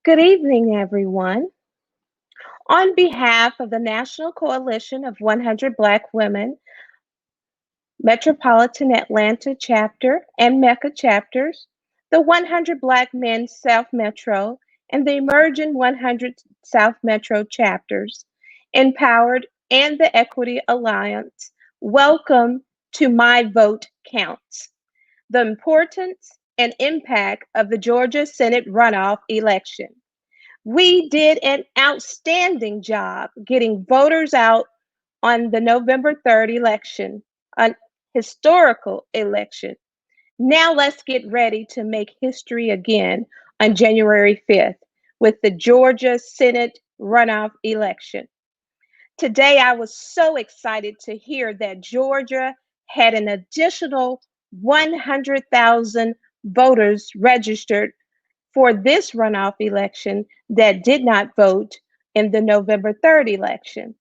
Good evening, everyone. On behalf of the National Coalition of 100 Black Women, Metropolitan Atlanta Chapter, and MECCA Chapters, the 100 Black Men South Metro, and the emerging 100 South Metro Chapters, Empowered, and the Equity Alliance, welcome to My Vote Counts, the importance and impact of the Georgia Senate runoff election. We did an outstanding job getting voters out on the November 3rd election, an historical election. Now let's get ready to make history again on January 5th with the Georgia Senate runoff election. Today, I was so excited to hear that Georgia had an additional 100,000 voters registered for this runoff election that did not vote in the November 3rd election.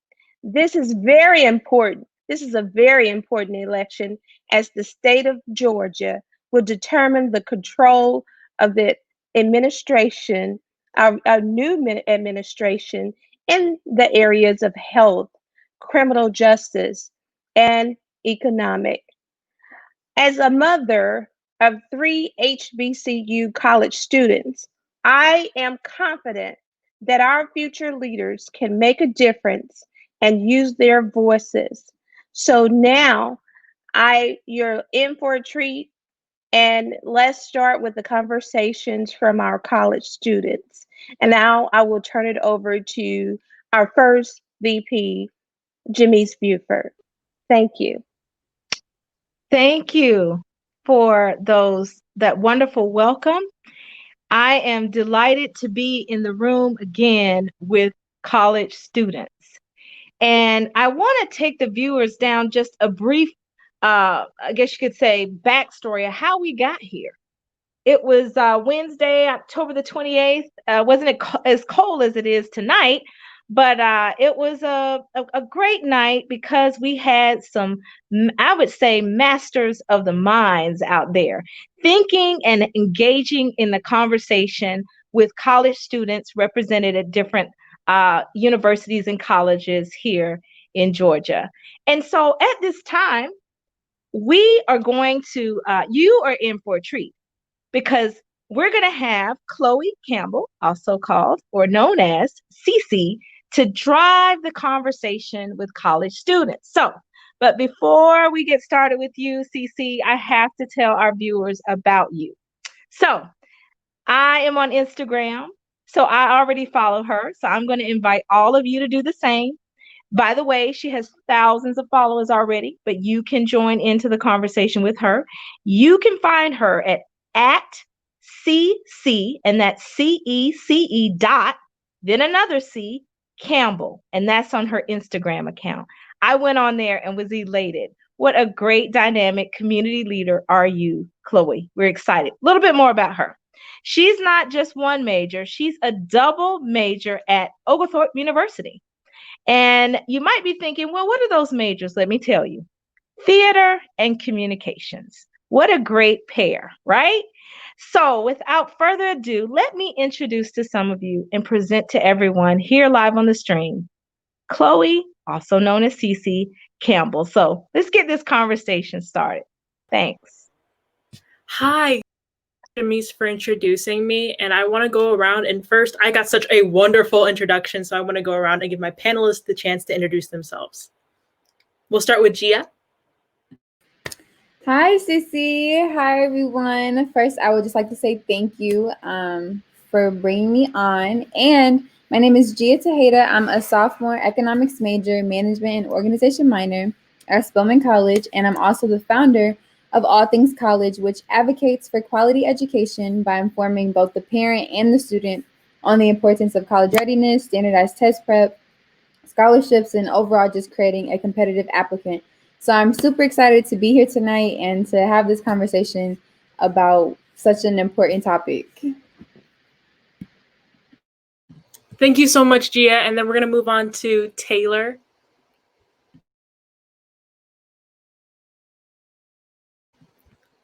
This is very important. This is a very important election as the state of Georgia will determine the control of the administration, our new administration in the areas of health, criminal justice, and economic. As a mother of three HBCU college students, I am confident that our future leaders can make a difference and use their voices. So now you're in for a treat, and let's start with the conversations from our college students. And now I will turn it over to our first VP, Jimmy's Buford. Thank you. Thank you for that wonderful welcome. I am delighted to be in the room again with college students. And I want to take the viewers down just a brief, I guess you could say, backstory of how we got here. It was Wednesday, October the 28th. Wasn't it as cold as it is tonight? But it was a great night because we had some, I would say, masters of the minds out there thinking and engaging in the conversation with college students represented at different universities and colleges here in Georgia. And so at this time, we are going to, you are in for a treat because we're going to have Chloe Campbell, also called or known as Cece, to drive the conversation with college students. But before we get started with you, Cece, I have to tell our viewers about you. So, I am on Instagram, so I already follow her. So, I'm going to invite all of you to do the same. By the way, she has thousands of followers already, but you can join into the conversation with her. You can find her at CC, and that's CECE dot, then another C, Campbell, and that's on her Instagram account. I went on there and was elated. What a great dynamic community leader are you, Chloe? We're excited. A little bit more about her. She's not just one major, she's a double major at Oglethorpe University. And you might be thinking, well, what are those majors? Let me tell you. Theater and communications. What a great pair, right? So, without further ado, let me introduce to some of you and present to everyone here live on the stream Chloe, also known as Cece Campbell. So, let's get this conversation started. Thanks. Hi, Jimmy's for introducing me, and I want to go around. And first, I got such a wonderful introduction, so I want to go around and give my panelists the chance to introduce themselves. We'll start with Gia. Hi, Sissy. Hi, everyone. First, I would just like to say thank you for bringing me on. And my name is Gia Tejeda. I'm a sophomore economics major, management and organization minor at Spelman College. And I'm also the founder of All Things College, which advocates for quality education by informing both the parent and the student on the importance of college readiness, standardized test prep, scholarships, and overall just creating a competitive applicant. So I'm super excited to be here tonight and to have this conversation about such an important topic. Thank you so much, Gia. And then we're going to move on to Taylor.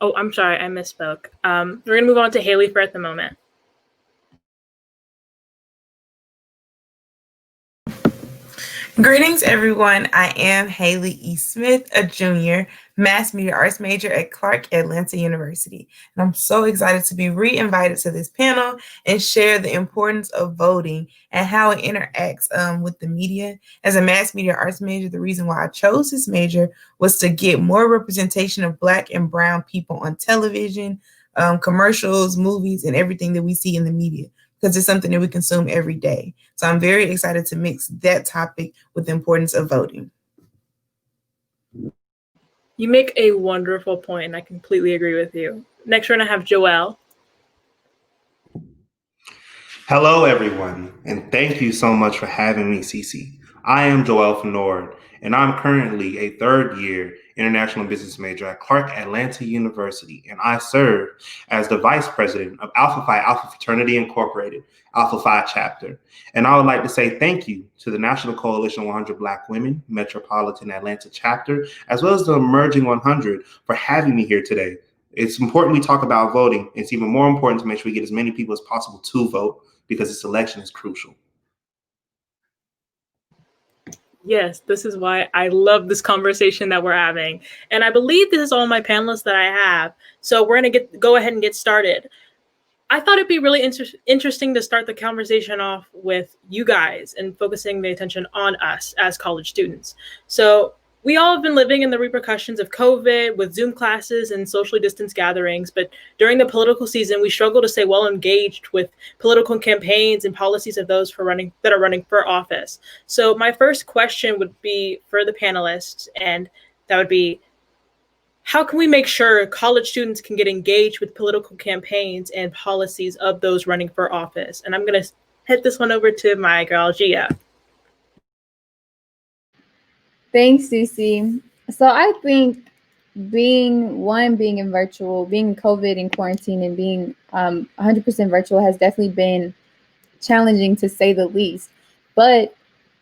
Oh, I'm sorry, I misspoke. We're going to move on to Haley for at the moment. Greetings, everyone. I am Haley E. Smith, a junior, mass media arts major at Clark Atlanta University. And I'm so excited to be re-invited to this panel and share the importance of voting and how it interacts with the media. As a mass media arts major, the reason why I chose this major was to get more representation of Black and Brown people on television, commercials, movies, and everything that we see in the media, because it's something that we consume every day. So I'm very excited to mix that topic with the importance of voting. You make a wonderful point, and I completely agree with you. Next, we're going to have Joelle. Hello, everyone, and thank you so much for having me, Cece. I am Joel from Nord, and I'm currently a third-year international business major at Clark Atlanta University, and I serve as the vice president of Alpha Phi Alpha Fraternity Incorporated, Alpha Phi Chapter. And I would like to say thank you to the National Coalition of 100 Black Women, Metropolitan Atlanta Chapter, as well as the Emerging 100 for having me here today. It's important we talk about voting. It's even more important to make sure we get as many people as possible to vote, because this election is crucial. Yes, this is why I love this conversation that we're having. And I believe this is all my panelists that I have. So we're going to go ahead and get started. I thought it'd be really interesting to start the conversation off with you guys and focusing the attention on us as college students. So we all have been living in the repercussions of COVID with Zoom classes and socially distanced gatherings, but during the political season, we struggle to stay well engaged with political campaigns and policies of those that are running for office. So my first question would be for the panelists, and that would be, how can we make sure college students can get engaged with political campaigns and policies of those running for office? And I'm going to head this one over to my girl, Gia. Thanks, Cece. So I think being in virtual, being COVID and quarantine, and being 100% virtual has definitely been challenging, to say the least. But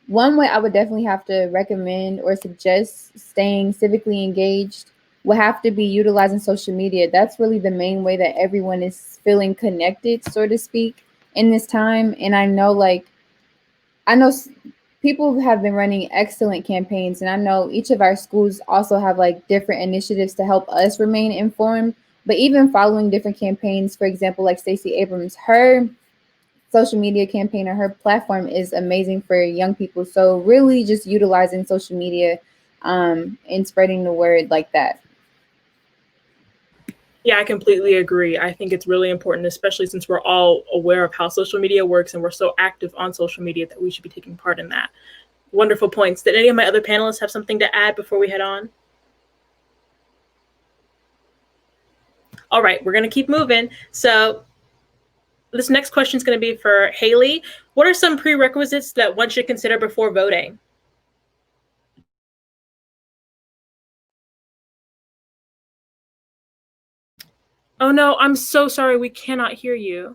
one way I would definitely have to recommend or suggest staying civically engaged would have to be utilizing social media. That's really the main way that everyone is feeling connected, so to speak, in this time. And I know people have been running excellent campaigns, and I know each of our schools also have like different initiatives to help us remain informed. But even following different campaigns, for example, like Stacey Abrams, her social media campaign or her platform is amazing for young people. So really just utilizing social media and spreading the word like that. Yeah, I completely agree. I think it's really important, especially since we're all aware of how social media works and we're so active on social media, that we should be taking part in that. Wonderful points. Did any of my other panelists have something to add before we head on? All right, we're going to keep moving. So this next question is going to be for Haley. What are some prerequisites that one should consider before voting? Oh no, I'm so sorry. We cannot hear you.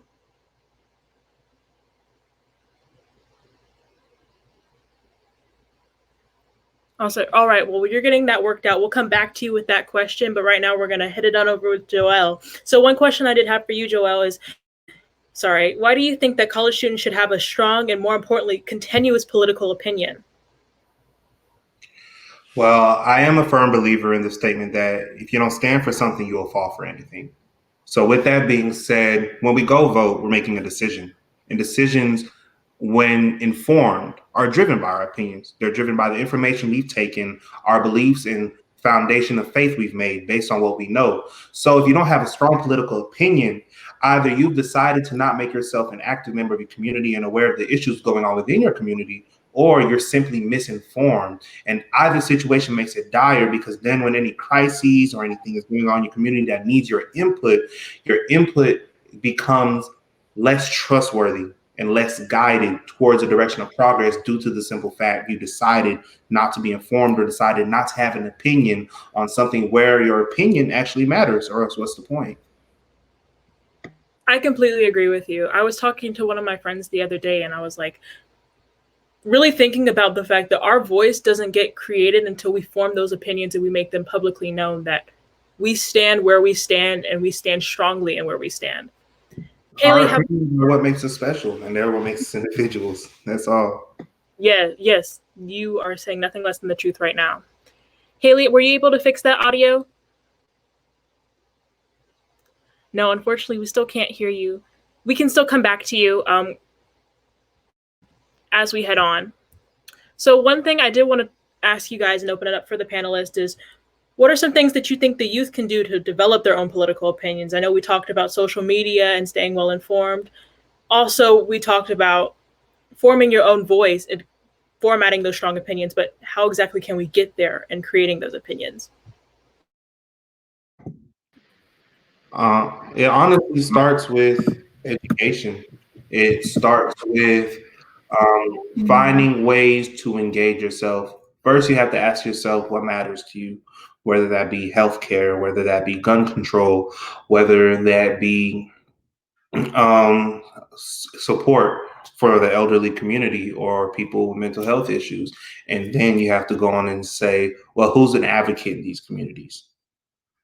Also, all right, well, you're getting that worked out. We'll come back to you with that question, but right now we're going to head it on over with Joelle. So one question I did have for you, Joelle, is, why do you think that college students should have a strong and, more importantly, continuous political opinion? Well, I am a firm believer in the statement that if you don't stand for something, you will fall for anything. So with that being said, when we go vote, we're making a decision. And decisions, when informed, are driven by our opinions. They're driven by the information we've taken, our beliefs, and foundation of faith we've made based on what we know. So if you don't have a strong political opinion, either you've decided to not make yourself an active member of your community and aware of the issues going on within your community, or you're simply misinformed. And either situation makes it dire, because then when any crises or anything is going on in your community that needs your input becomes less trustworthy and less guided towards a direction of progress, due to the simple fact you decided not to be informed or decided not to have an opinion on something where your opinion actually matters, or else what's the point? I completely agree with you. I was talking to one of my friends the other day, and I was like, really thinking about the fact that our voice doesn't get created until we form those opinions and we make them publicly known, that we stand where we stand and we stand strongly in where we stand. Haley, what makes us special, and they're what makes us individuals. That's all. Yes, you are saying nothing less than the truth right now. Haley, were you able to fix that audio? No, unfortunately, we still can't hear you. We can still come back to you as we head on. So one thing I did want to ask you guys and open it up for the panelists is, what are some things that you think the youth can do to develop their own political opinions? I know we talked about social media and staying well informed. Also, we talked about forming your own voice and formatting those strong opinions, but how exactly can we get there in creating those opinions? It honestly starts with education. It starts with finding ways to engage yourself. First, you have to ask yourself what matters to you, whether that be healthcare, whether that be gun control, whether that be support for the elderly community or people with mental health issues. And then you have to go on and say, well, who's an advocate in these communities?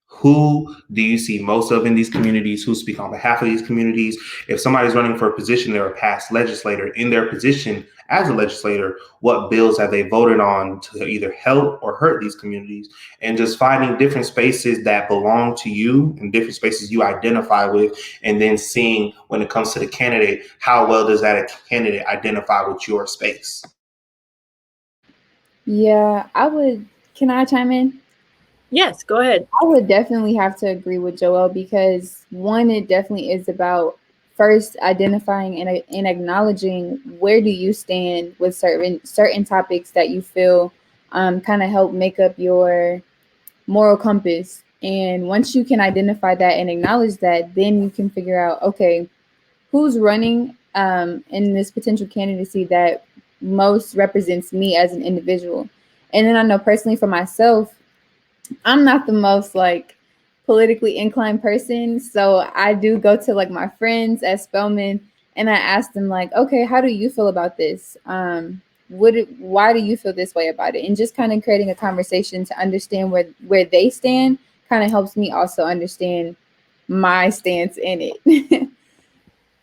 Who do you see most of in these communities? Who speak on behalf of these communities? If somebody's running for a position, they're a past legislator. In their position as a legislator, what bills have they voted on to either help or hurt these communities? And just finding different spaces that belong to you and different spaces you identify with, and then seeing when it comes to the candidate, how well does that candidate identify with your space? Yeah, can I chime in? Yes, go ahead. I would definitely have to agree with Joel because one, it definitely is about first identifying and acknowledging where do you stand with certain topics that you feel kind of help make up your moral compass. And once you can identify that and acknowledge that, then you can figure out, okay, who's running in this potential candidacy that most represents me as an individual. And then I know personally for myself, I'm not the most like politically inclined person. So I do go to like my friends at Spelman and I ask them like, okay, how do you feel about this? Why do you feel this way about it? And just kind of creating a conversation to understand where they stand kind of helps me also understand my stance in it.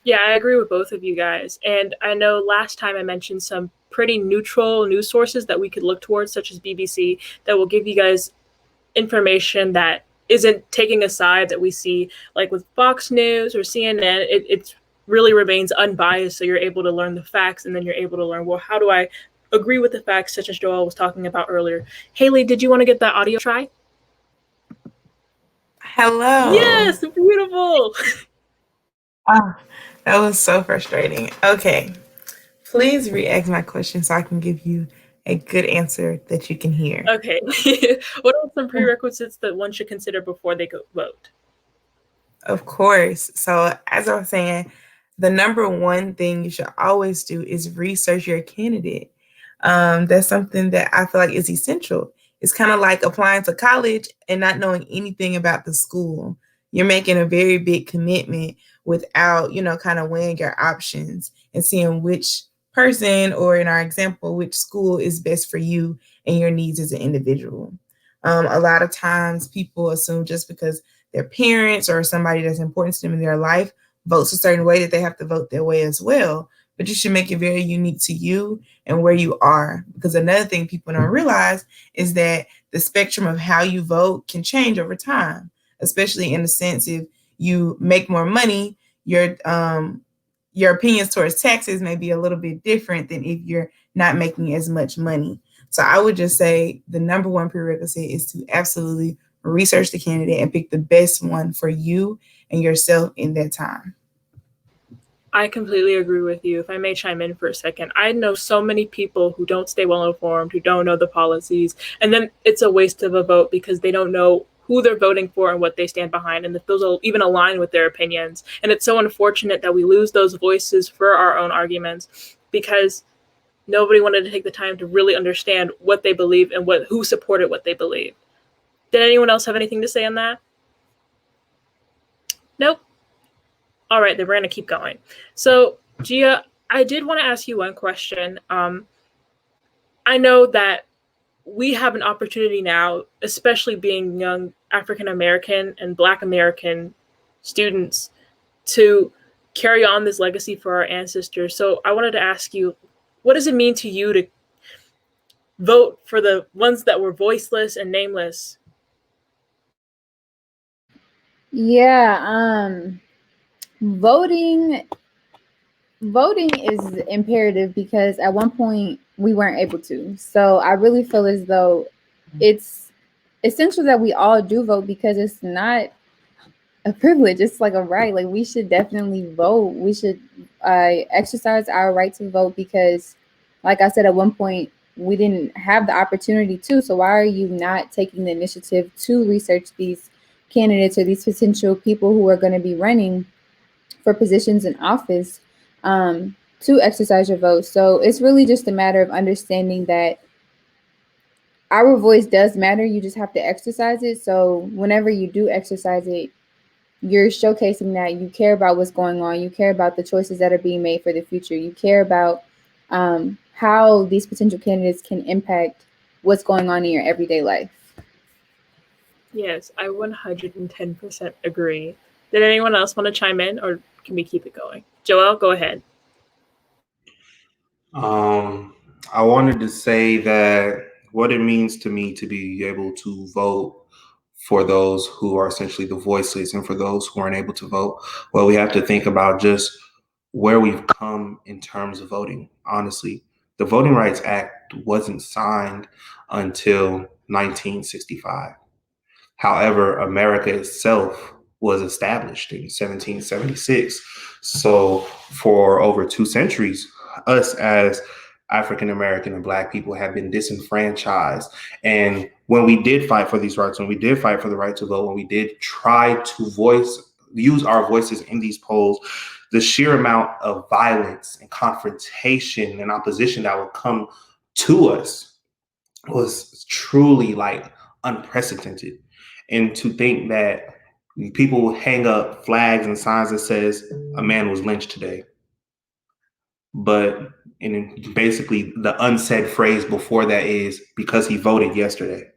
Yeah, I agree with both of you guys. And I know last time I mentioned some pretty neutral news sources that we could look towards, such as BBC, that will give you guys information that isn't taking a side that we see, like with Fox News or CNN. It really remains unbiased, so you're able to learn the facts, and then you're able to learn, well, how do I agree with the facts, such as Joel was talking about earlier. Haley, did you want to get that audio try? Hello. Yes, beautiful. Ah, that was so frustrating. Okay. Please re-ask my question so I can give you a good answer that you can hear. Okay. What are some prerequisites that one should consider before they go vote? Of course. So, as I was saying, the number one thing you should always do is research your candidate. That's something that I feel like is essential. It's kind of like applying to college and not knowing anything about the school. You're making a very big commitment without, kind of weighing your options and seeing which person, or in our example, which school is best for you and your needs as an individual. A lot of times people assume just because their parents or somebody that's important to them in their life votes a certain way that they have to vote their way as well. But you should make it very unique to you and where you are. Because another thing people don't realize is that the spectrum of how you vote can change over time, especially in the sense if you make more money, your opinions towards taxes may be a little bit different than if you're not making as much money. So I would just say the number one prerequisite is to absolutely research the candidate and pick the best one for you and yourself in that time. I completely agree with you. If I may chime in for a second, I know so many people who don't stay well informed, who don't know the policies, and then it's a waste of a vote because they don't know who they're voting for and what they stand behind, and if those will even align with their opinions. And it's so unfortunate that we lose those voices for our own arguments because nobody wanted to take the time to really understand what they believe and who supported what they believe. Did anyone else have anything to say on that? Nope. All right, then we're going to keep going. So, Gia, I did want to ask you one question. I know that we have an opportunity now, especially being young African American and Black American students, to carry on this legacy for our ancestors. So I wanted to ask you, what does it mean to you to vote for the ones that were voiceless and nameless? Yeah, voting is imperative because at one point we weren't able to. So I really feel as though it's essential that we all do vote because it's not a privilege. It's like a right. Like we should definitely vote. We should exercise our right to vote because, like I said, at one point we didn't have the opportunity to. So why are you not taking the initiative to research these candidates or these potential people who are going to be running for positions in office to exercise your vote? So it's really just a matter of understanding that our voice does matter. You just have to exercise it. So whenever you do exercise it, you're showcasing that you care about what's going on. You care about the choices that are being made for the future. You care about how these potential candidates can impact what's going on in your everyday life. Yes, I 110% agree. Did anyone else want to chime in, or can we keep it going? Joelle, go ahead. I wanted to say that what it means to me to be able to vote for those who are essentially the voiceless and for those who aren't able to vote, well, we have to think about just where we've come in terms of voting. Honestly, the Voting Rights Act wasn't signed until 1965. However, America itself was established in 1776. So for over 2 centuries, us as African American and Black people have been disenfranchised. And when we did fight for these rights, when we did fight for the right to vote, when we did try to use our voices in these polls, the sheer amount of violence and confrontation and opposition that would come to us was truly like unprecedented. And to think that people hang up flags and signs that says a man was lynched today, but and basically the unsaid phrase before that is because he voted yesterday.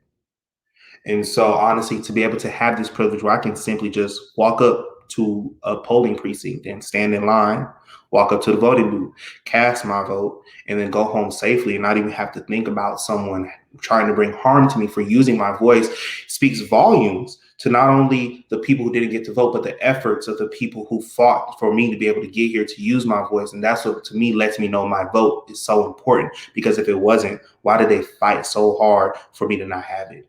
And so honestly, to be able to have this privilege where I can simply just walk up to a polling precinct and stand in line, walk up to the voting booth, cast my vote, and then go home safely and not even have to think about someone trying to bring harm to me for using my voice speaks volumes to not only the people who didn't get to vote, but the efforts of the people who fought for me to be able to get here to use my voice. And that's what to me lets me know my vote is so important, because if it wasn't, why did they fight so hard for me to not have it?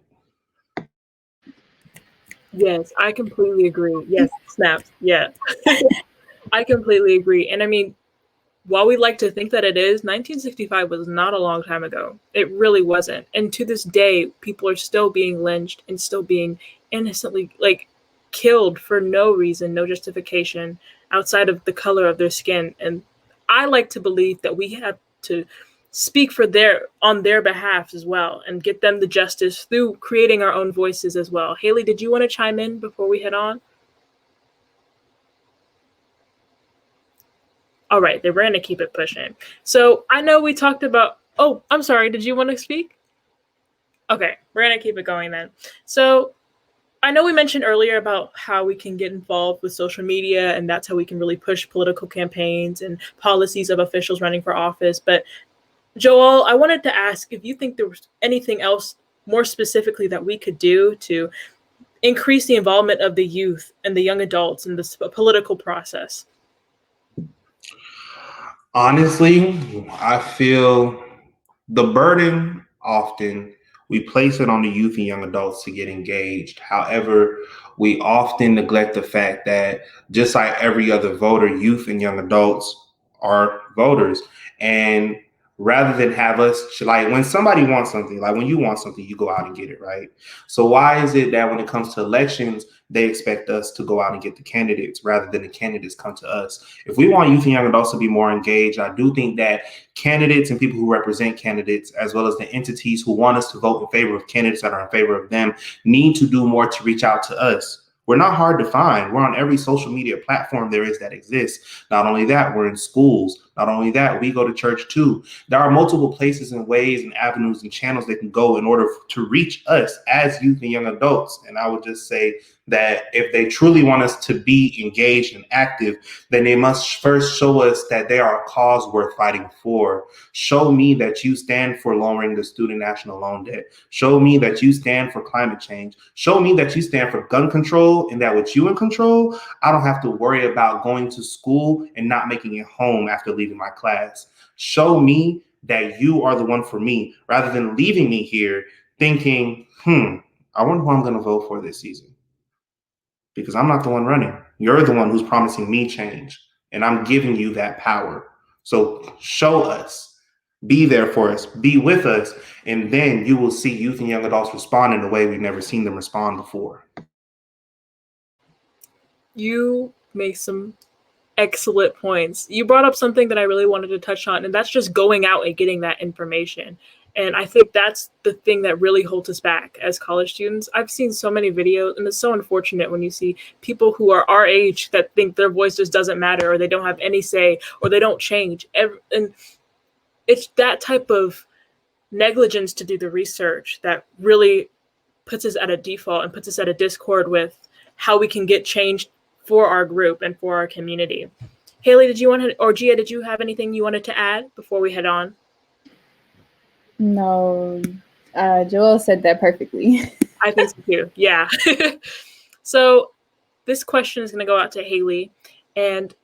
Yes, I completely agree. Yes, snaps. Yeah. I completely agree. And I mean, while we like to think that it is, 1965 was not a long time ago. It really wasn't. And to this day, people are still being lynched and still being innocently killed for no reason, no justification outside of the color of their skin. And I like to believe that we have to speak on their behalf as well and get them the justice through creating our own voices as well. Haley, did you want to chime in before we head on? All right, they're going to keep it pushing. So I know we talked about, oh, I'm sorry, did you want to speak? Okay, we're going to keep it going then. So I know we mentioned earlier about how we can get involved with social media, and that's how we can really push political campaigns and policies of officials running for office. But Joel, I wanted to ask if you think there was anything else more specifically that we could do to increase the involvement of the youth and the young adults in this political process. Honestly, I feel the burden often we place it on the youth and young adults to get engaged. However, we often neglect the fact that just like every other voter, youth and young adults are voters. And rather than have us, like when somebody wants something, like when you want something, you go out and get it, right? So why is it that when it comes to elections, they expect us to go out and get the candidates rather than the candidates come to us? If we want youth and young adults to be more engaged, I do think that candidates and people who represent candidates, as well as the entities who want us to vote in favor of candidates that are in favor of them, need to do more to reach out to us. We're not hard to find. We're on every social media platform there is that exists. Not only that, we're in schools, Not only that, we go to church too. There are multiple places and ways and avenues and channels they can go in order to reach us as youth and young adults. And I would just say that if they truly want us to be engaged and active, then they must first show us that they are a cause worth fighting for. Show me that you stand for lowering the student national loan debt. Show me that you stand for climate change. Show me that you stand for gun control, and that with you in control, I don't have to worry about going to school and not making it home after leaving my class. Show me that you are the one for me, rather than leaving me here thinking, I wonder who I'm going to vote for this season. Because I'm not the one running. You're the one who's promising me change, and I'm giving you that power. So show us, be there for us, be with us, and then you will see youth and young adults respond in a way we've never seen them respond before. You make some excellent points. You brought up something that I really wanted to touch on, and that's just going out and getting that information. And I think that's the thing that really holds us back as college students. I've seen so many videos, and it's so unfortunate when you see people who are our age that think their voice just doesn't matter, or they don't have any say, or they don't change. And it's that type of negligence to do the research that really puts us at a default and puts us at a discord with how we can get change for our group and for our community. Haley, did you want to, or Gia, did you have anything you wanted to add before we head on? No, Joel said that perfectly. I think so too. Yeah. So this question is going to go out to Haley. And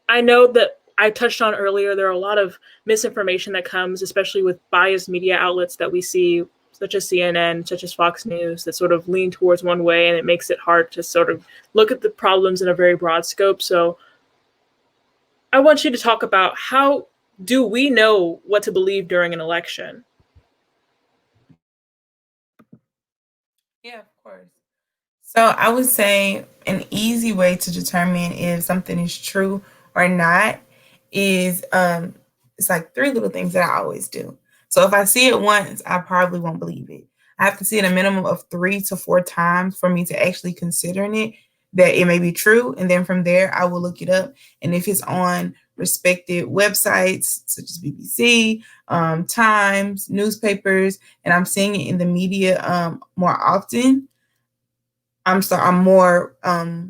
I know that I touched on earlier, there are a lot of misinformation that comes, especially with biased media outlets that we see, such as CNN, such as Fox News, that sort of lean towards one way, and it makes it hard to sort of look at the problems in a very broad scope. So I want you to talk about, how do we know what to believe during an election? Yeah, of course. So I would say an easy way to determine if something is true or not is it's like 3 little things that I always do. So if I see it once, I probably won't believe it. I have to see it a minimum of 3 to 4 times for me to actually considering it that it may be true. And then from there, I will look it up. And if it's on respected websites such as BBC, Times, newspapers, and I'm seeing it in the media more often, I'm more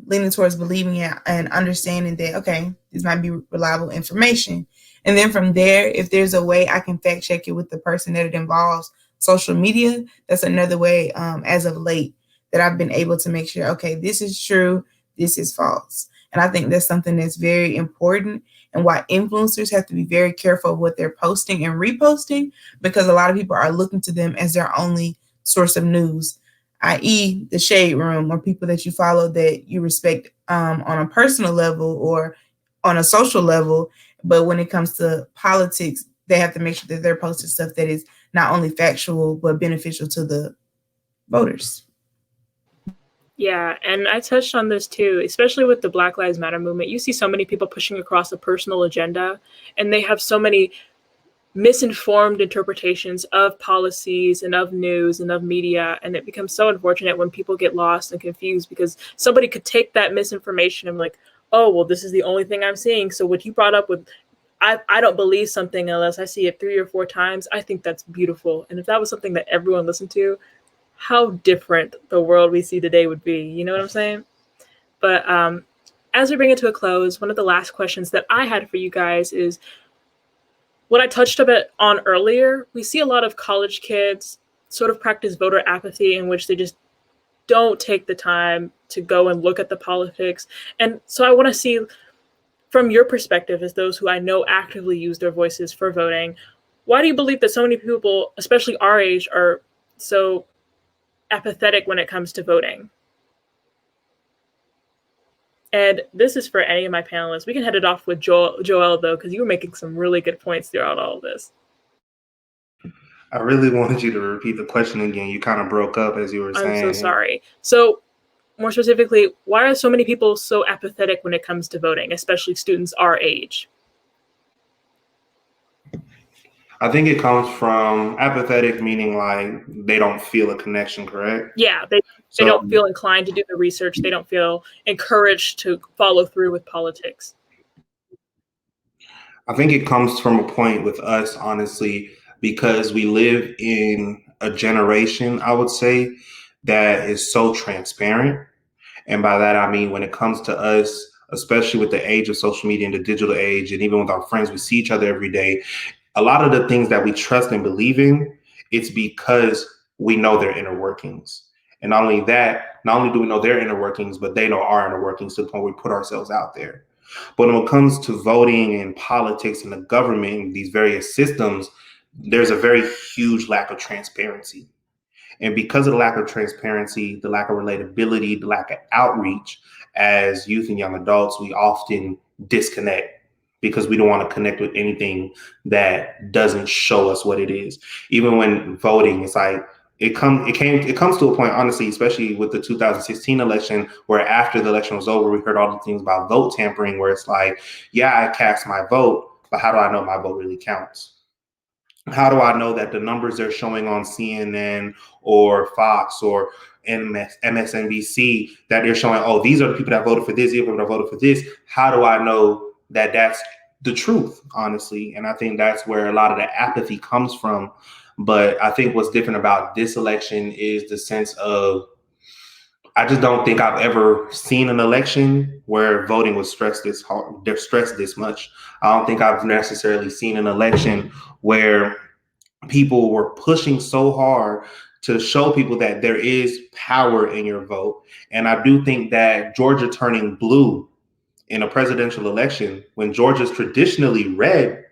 leaning towards believing it and understanding that, okay, this might be reliable information. And then from there, if there's a way I can fact check it with the person that it involves, social media, that's another way as of late that I've been able to make sure, okay, this is true, this is false. And I think that's something that's very important, and why influencers have to be very careful of what they're posting and reposting, because a lot of people are looking to them as their only source of news, i.e. the shade room, or people that you follow that you respect on a personal level or on a social level. But when it comes to politics, they have to make sure that they're posting stuff that is not only factual, but beneficial to the voters. Yeah, and I touched on this too, especially with the Black Lives Matter movement. You see so many people pushing across a personal agenda, and they have so many misinformed interpretations of policies and of news and of media, and it becomes so unfortunate when people get lost and confused, because somebody could take that misinformation and like, oh, well, this is the only thing I'm seeing. So what you brought up with, I don't believe something unless I see it 3 or 4 times, I think that's beautiful. And if that was something that everyone listened to, how different the world we see today would be. You know what I'm saying? But as we bring it to a close, one of the last questions that I had for you guys is what I touched a bit on earlier. We see a lot of college kids sort of practice voter apathy, in which they just don't take the time to go and look at the politics. And so I want to see, from your perspective, as those who I know actively use their voices for voting, why do you believe that so many people, especially our age, are so apathetic when it comes to voting? And this is for any of my panelists. We can head it off with Joel, though, because you were making some really good points throughout all of this. I really wanted you to repeat the question again. You kind of broke up as you were saying. I'm so sorry. So more specifically, why are so many people so apathetic when it comes to voting, especially students our age? I think it comes from apathetic, meaning like they don't feel a connection, correct? Yeah, they don't feel inclined to do the research. They don't feel encouraged to follow through with politics. I think it comes from a point with us, honestly, because we live in a generation, I would say, that is so transparent. And by that, I mean, when it comes to us, especially with the age of social media and the digital age, and even with our friends, we see each other every day. A lot of the things that we trust and believe in, it's because we know their inner workings. And not only that, not only do we know their inner workings, but they know our inner workings to the point where we put ourselves out there. But when it comes to voting and politics and the government and these various systems, there's a very huge lack of transparency. And because of the lack of transparency, the lack of relatability, the lack of outreach, as youth and young adults, we often disconnect because we don't want to connect with anything that doesn't show us what it is. Even when voting, it's like it comes to a point, honestly, especially with the 2016 election, where after the election was over, we heard all the things about vote tampering, where it's like, yeah, I cast my vote, but how do I know my vote really counts? How do I know that the numbers they're showing on CNN or Fox or MSNBC that they're showing, oh, these are the people that voted for this, these are the people that voted for this. How do I know that that's the truth, honestly? And I think that's where a lot of the apathy comes from. But I think what's different about this election is the sense of, I just don't think I've ever seen an election where voting was stressed this hard, they're stressed this much. I don't think I've necessarily seen an election where people were pushing so hard to show people that there is power in your vote. And I do think that Georgia turning blue in a presidential election, when Georgia's traditionally red,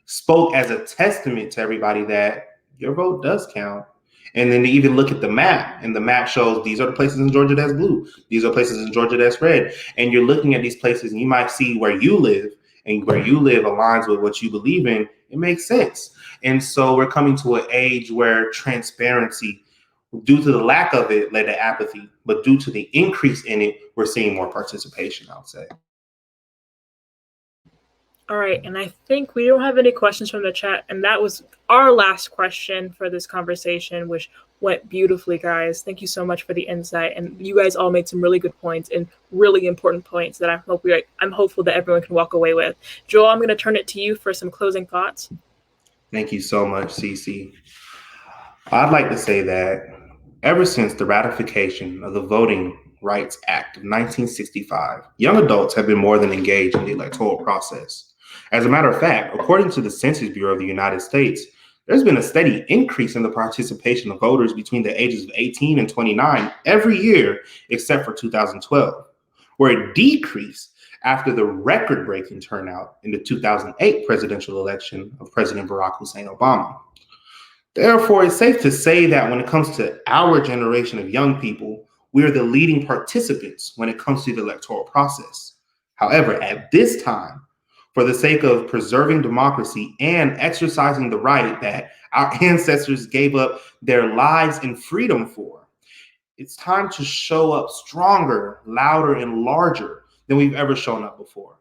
spoke as a testament to everybody that your vote does count. And then to even look at the map, and the map shows these are the places in Georgia that's blue. These are places in Georgia that's red. And you're looking at these places and you might see where you live, and where you live aligns with what you believe in. It makes sense. And so we're coming to an age where transparency, due to the lack of it, led to apathy. But due to the increase in it, we're seeing more participation, I would say. All right, and I think we don't have any questions from the chat, and that was our last question for this conversation, which went beautifully, guys. Thank you so much for the insight, and you guys all made some really good points and really important points that I'm hopeful that everyone can walk away with. Joel, I'm going to turn it to you for some closing thoughts. Thank you so much, Cece. I'd like to say that ever since the ratification of the Voting Rights Act of 1965, young adults have been more than engaged in the electoral process. As a matter of fact, according to the Census Bureau of the United States, there's been a steady increase in the participation of voters between the ages of 18 and 29 every year, except for 2012, where it decreased after the record-breaking turnout in the 2008 presidential election of President Barack Hussein Obama. Therefore, it's safe to say that when it comes to our generation of young people, we are the leading participants when it comes to the electoral process. However, at this time, for the sake of preserving democracy and exercising the right that our ancestors gave up their lives and freedom for, it's time to show up stronger, louder, and larger than we've ever shown up before.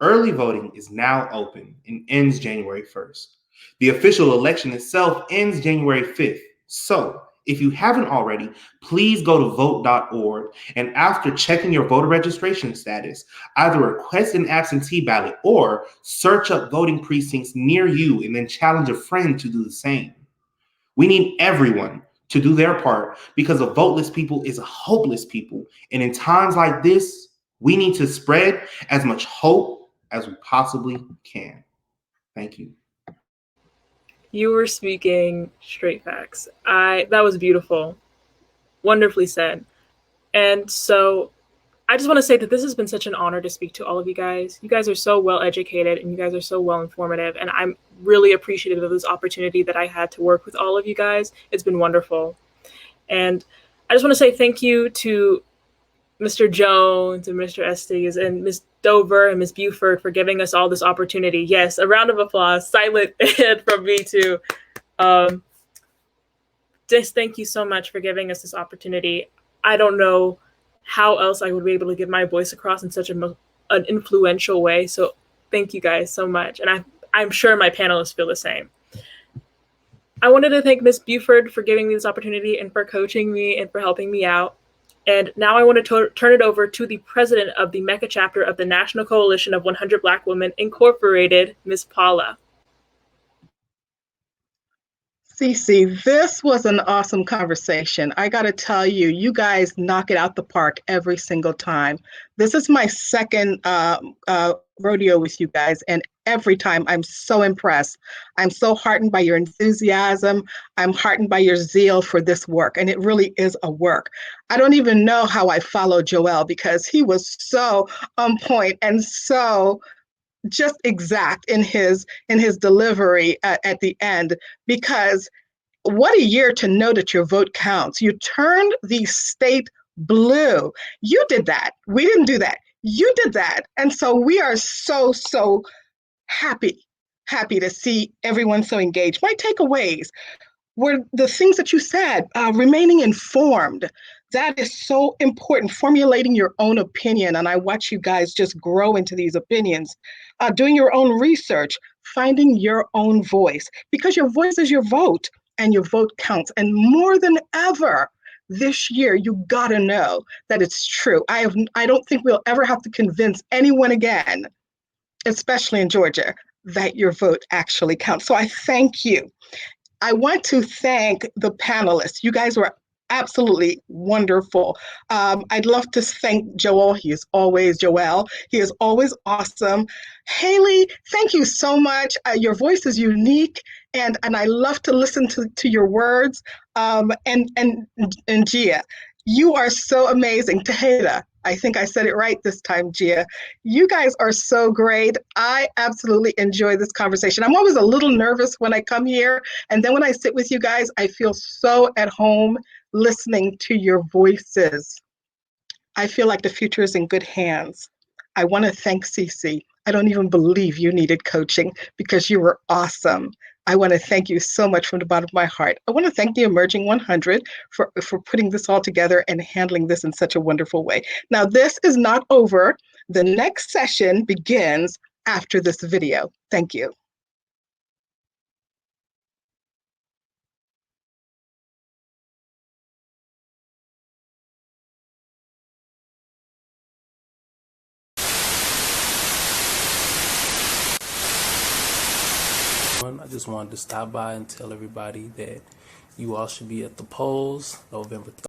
Early voting is now open and ends January 1st. The official election itself ends January 5th. So, if you haven't already, please go to vote.org, and after checking your voter registration status, either request an absentee ballot or search up voting precincts near you and then challenge a friend to do the same. We need everyone to do their part, because a voteless people is a hopeless people. And in times like this, we need to spread as much hope as we possibly can. Thank you. You were speaking straight facts. That was beautiful. Wonderfully said. And so I just want to say that this has been such an honor to speak to all of you guys. You guys are so well educated and you guys are so well informative. And I'm really appreciative of this opportunity that I had to work with all of you guys. It's been wonderful. And I just want to say thank you to Mr. Jones and Mr. Estes and Ms. Dover and Ms. Buford for giving us all this opportunity. Yes, a round of applause, silent from me too. Just thank you so much for giving us this opportunity. I don't know how else I would be able to get my voice across in such an influential way. So thank you guys so much. And I'm sure my panelists feel the same. I wanted to thank Ms. Buford for giving me this opportunity and for coaching me and for helping me out. And now I want to turn it over to the president of the MECCA chapter of the National Coalition of 100 Black Women Incorporated, Ms. Paula. Cece, this was an awesome conversation. I got to tell you, you guys knock it out the park every single time. This is my second rodeo with you guys, and every time I'm so impressed. I'm so heartened by your enthusiasm. I'm heartened by your zeal for this work, and it really is a work. I don't even know how I followed Joel because he was so on point and so just exact in his delivery at the end, because what a year to know that your vote counts. You turned the state blue. You did that. We didn't do that. You did that. And so we are so happy to see everyone so engaged. My takeaways were the things that you said, remaining informed. That is so important, formulating your own opinion. And I watch you guys just grow into these opinions, doing your own research, finding your own voice, because your voice is your vote and your vote counts. And more than ever this year, you gotta know that it's true. I don't think we'll ever have to convince anyone again, especially in Georgia, that your vote actually counts. So I thank you. I want to thank the panelists. You guys were absolutely wonderful. I'd love to thank Joel. He is always awesome. Haley, thank you so much. Your voice is unique, and I love to listen to your words. And Gia, you are so amazing. Tejeda, I think I said it right this time, Gia. You guys are so great. I absolutely enjoy this conversation. I'm always a little nervous when I come here, and then when I sit with you guys, I feel so at home listening to your voices. I feel like the future is in good hands. I want to thank Cece. I don't even believe you needed coaching because you were awesome. I want to thank you so much from the bottom of my heart. I want to thank the Emerging 100 for putting this all together and handling this in such a wonderful way. Now, this is not over. The next session begins after this video. Thank you. I just wanted to stop by and tell everybody that you all should be at the polls November 3rd.